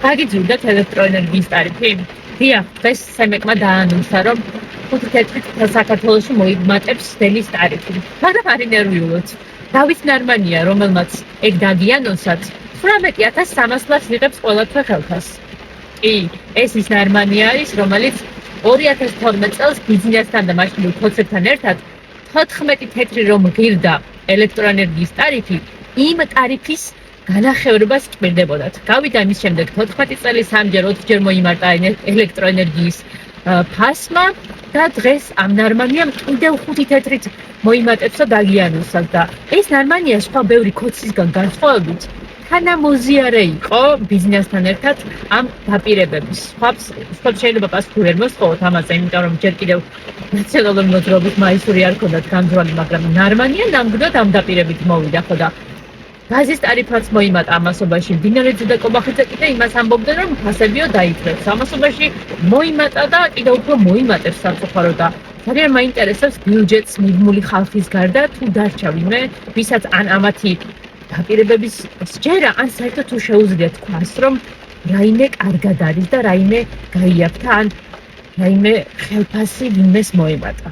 გაგიძურდათ ელექტროენერგიის ტარიფი? დიახ, დღეს სემეკმა დაანონსა, რომ 5 თეთრით საქართველოში მოიმატებს დელის ტარიფი. მაგრამ არ ინერვიულოთ. დავით ნარმანია, რომელმაც ეგ დაგიანონსათ, 18300 ლარს იღებს ყველაფერ ხელფას. კი, ეს ის ნარმანია არის, რომელიც 2012 წელს ბიზნესთან და მაშინ ხოცებთან ერთად 14 თეთრი რომ ღირდა ელექტროენერგიის ტარიფი, იმ ტარიფის განახევრებას კმირდებოდათ. გავიდა იმის შემდეგ 14 წელი 3-ჯერ 4-ჯერ მოიმარტა ელექტროენერგიის ფასმა და დღეს ამ ნარმანიამ კიდევ 5 თეთრით მოიმატებს და დაგიანონსა და ეს ნარმანია სხვა ბევრი ქოცისგან განსხვავებით თანამოზიარე იყო ბიზნესთან ერთად ამ დაპირებების. სხვა შეიძლება პასუხი ვერ მოსხოვოთ ამაზე, იმიტომ რომ ჯერ კიდევ ნაციონალური მოძრაობის მაისური არ ქონდათ გამძვალი, მაგრამ ნარმანია ნამდვილად ამ დაპირებით მოვიდა, ხო და გაზის ტარიფაც მოიმატა ამასობაში. მდინარეძე და კობახიძე კიდე იმას ამბობდნენ, რომ ფასებიო დაიწევს. ამასობაში მოიმატა და კიდევ უფრო მოიმატებს სამწუხარო და ძალიან მაინტერესებს ბიუჯეტს მიღმული ხალხის გარდა თუ დარჩა ვინმე, ვისაც ან ამათი დაპირებების სჯერა, ან საერთოდ თუ შეუძლია თქვას, რომ რაიმე კარგად არის და რაიმე გაიაფთა, ან რაიმე ხელფასი ვინმეს მოემატა.